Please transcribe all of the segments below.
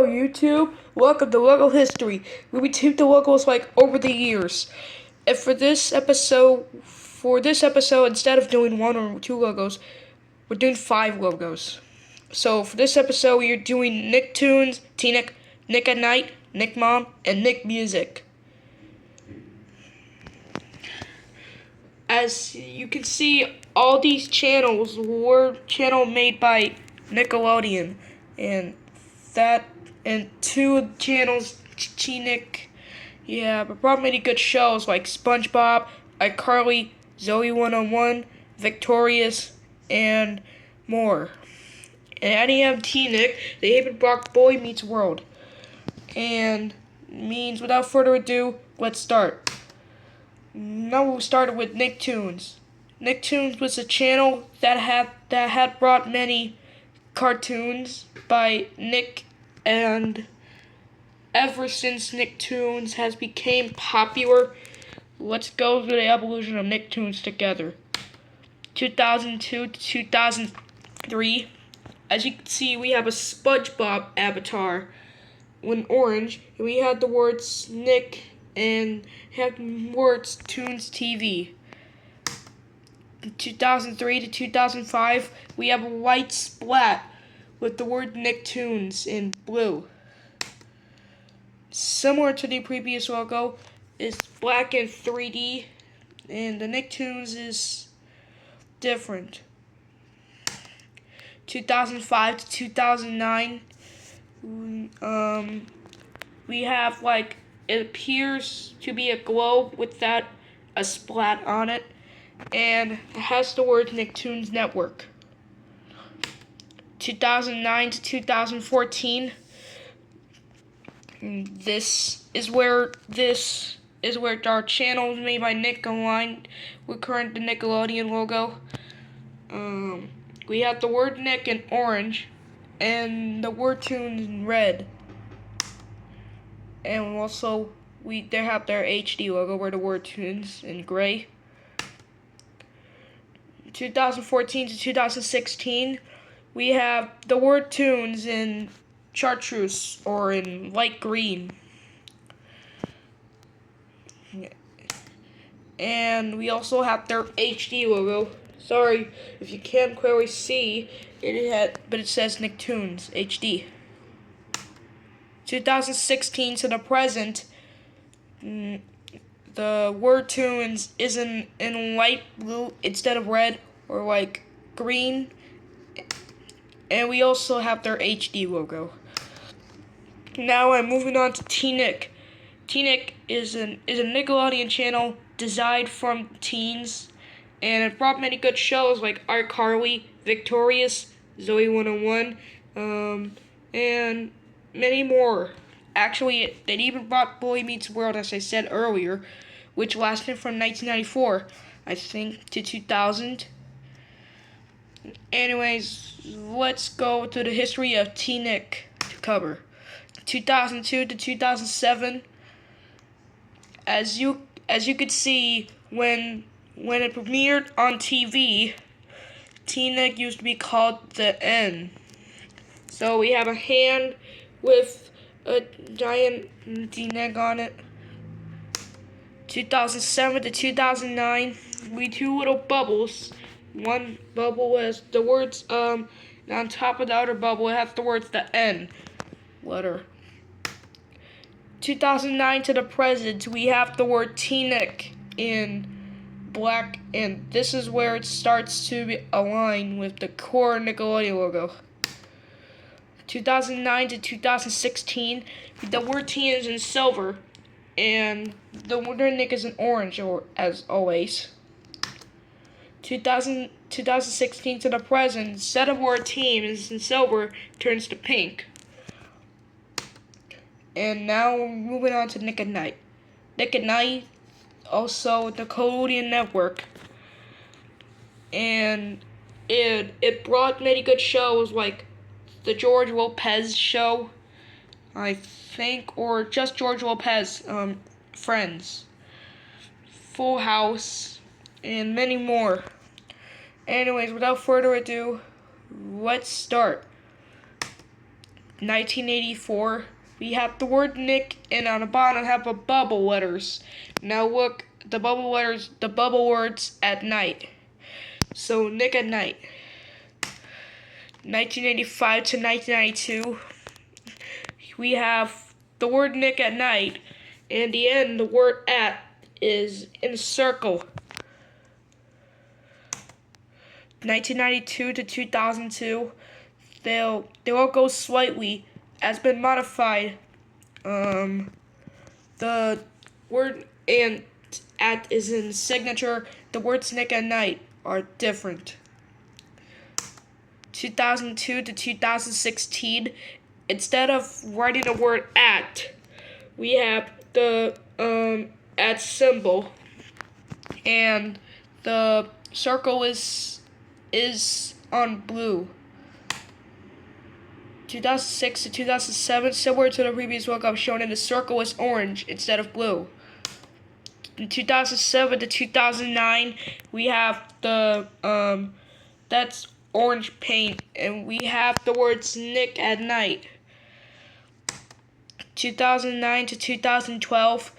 Hello YouTube, welcome to Logo History, where we take the logos over the years. And for this episode, instead of doing one or two logos, we're doing 5 logos. So for this episode, we are doing NickToons, TeenNick, Nick at Nite, NickMom, and NickMusic. As you can see, all these channels were made by Nickelodeon, and two channels, TeenNick, but brought many good shows like SpongeBob, iCarly, Zoe 101, Victorious, and more. And adding up TeenNick, they even brought Boy Meets World. And means without further ado, let's start. Now we'll start with NickToons. NickToons was a channel that had brought many cartoons by Nick, and ever since NickToons has become popular, let's go through the evolution of NickToons together. 2002 to 2003. As you can see, we have a SpongeBob avatar in orange, and we had the words Nick and have words Toons TV. 2003 to 2005, we have a white splat with the word NickToons in blue. Similar to the previous logo, it's black and 3D, and the NickToons is different. 2005 to 2009, we have it appears to be a globe with a splat on it, and it has the word NickToons Network. 2009 to 2014, this is where our channel is made by Nick aligned with current the Nickelodeon logo. We have the word Nick in orange and the word Toons in red. And also they have their HD logo where the word Toons in gray. 2014 to 2016, we have the word Toons in chartreuse or in light green. And we also have their HD logo. Sorry if you can't clearly see it, but it says NickToons HD. 2016 to the present, the word Toons is in light blue instead of red or green, and we also have their HD logo. Now I'm moving on to TeenNick. TeenNick is a Nickelodeon channel designed from teens, and it brought many good shows like iCarly, Victorious, Zoe 101, and many more. Actually, it even brought Boy Meets World, as I said earlier, which lasted from 1994, I think, to 2000. Anyways, let's go to the history of TeenNick to cover. 2002 to 2007. As you could see, when it premiered on TV, TeenNick used to be called the N. So we have a hand with a giant TeenNick on it. 2007 to 2009, we two little bubbles. One bubble has the words and on top of the other bubble it has the words the N letter. 2009 to the present, we have the word TeenNick in black, and this is where it starts to align with the core Nickelodeon logo. 2009 to 2016, the word Teen is in silver, and the word Nick is in orange, or as always. 2016 to the present, instead of word Teen is in silver, turns to pink. And now we're moving on to Nick at Nite. Nick at Nite, also the Nickelodeon Network, and it brought many good shows like the George Lopez show, I think, or just George Lopez, Friends, Full House, and many more. Anyways, without further ado, let's start. 1984, we have the word Nick, and on the bottom have a bubble letters. Now look, the bubble letters, the bubble words at night. So Nick at night. 1985 to 1992, we have the word Nick at night, and the end, the word at is in a circle. 1992 to 2002, they all go slightly, has been modified. The word and at is in signature. The words Nick at night are different. 2002 to 2016, instead of writing the word at, we have the at symbol, and the circle is on blue. 2006 to 2007, similar to the previous logo shown in the circle, is orange instead of blue. In 2007 to 2009, we have the that's orange paint, and we have the words Nick at night. 2009 to 2012,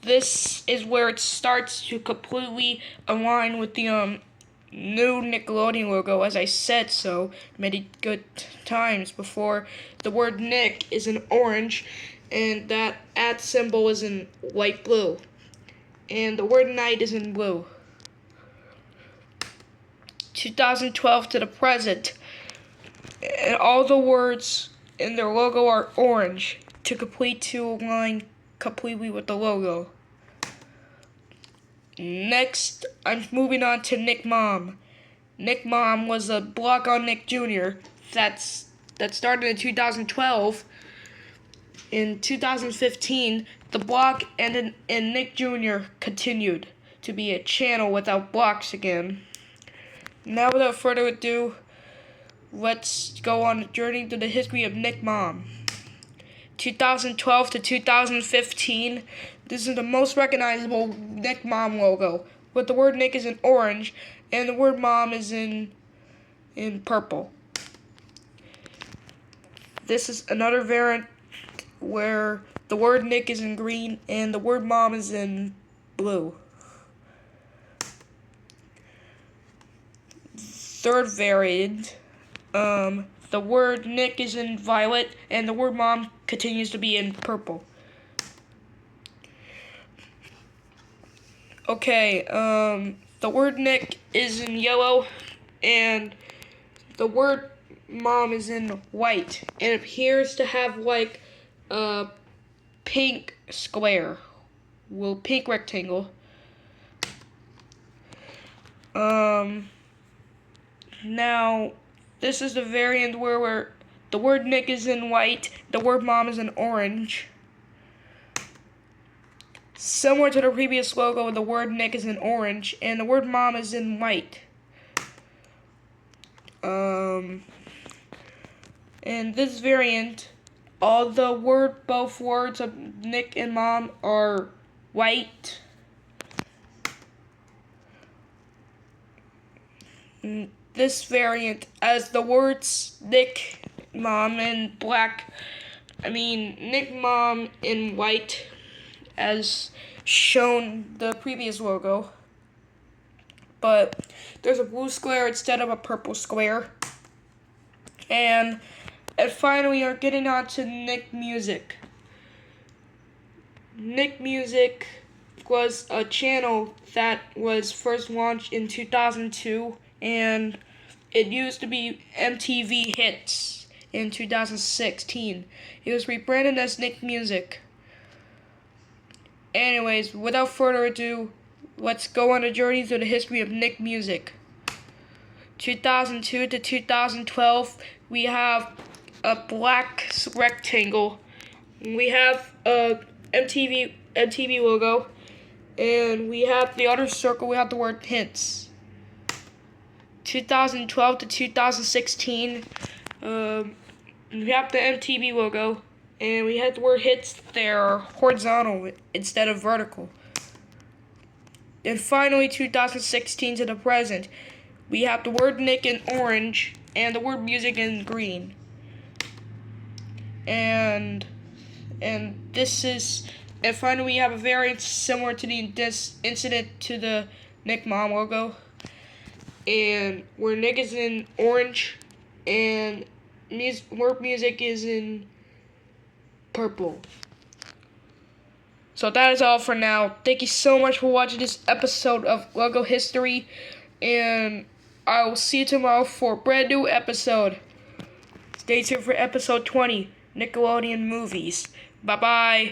this is where it starts to completely align with the new Nickelodeon logo, as I said so many good times before. The word Nick is in orange, and that at symbol is in light blue, and the word night is in blue. 2012 to the present, and all the words in their logo are orange to align completely with the logo. Next, I'm moving on to NickMom. NickMom was a blog on Nick Jr. that started in 2012. In 2015, the blog ended and Nick Jr. continued to be a channel without blocks again. Now, without further ado, let's go on a journey through the history of NickMom. 2012 to 2015, this is the most recognizable NickMom logo, with the word Nick is in orange and the word Mom is in purple. This is another variant where the word Nick is in green and the word Mom is in blue. Third variant, the word Nick is in violet and the word Mom continues to be in purple. Okay, the word Nick is in yellow and the word Mom is in white. It appears to have like a pink square, well, pink rectangle. Now, this is the variant where the word Nick is in white, the word Mom is in orange. Similar to the previous logo, the word Nick is in orange, and the word Mom is in white. In this variant, both words of Nick and Mom are white. This variant, as the words Nick, Mom in black, Nick, Mom in white, as shown the previous logo. But there's a blue square instead of a purple square. And finally, we are getting on to NickMusic. NickMusic was a channel that was first launched in 2002, and it used to be MTV Hits in 2016. It was rebranded as NickMusic. Anyways, without further ado, let's go on a journey through the history of NickMusic. 2002 to 2012, we have a black rectangle. We have a MTV logo, and we have the other circle. We have the word Hints. 2012 to 2016, we have the MTV logo, and we have the word Hits there, horizontal instead of vertical. And finally, 2016 to the present, we have the word Nick in orange and the word music in green. And this is, and finally we have a variant similar to this incident to the NickMom logo, and where Nick is in orange and word music is in purple. So that is all for now. Thank you so much for watching this episode of Logo History, and I will see you tomorrow for a brand new episode. Stay tuned for episode 20, Nickelodeon Movies. Bye-bye.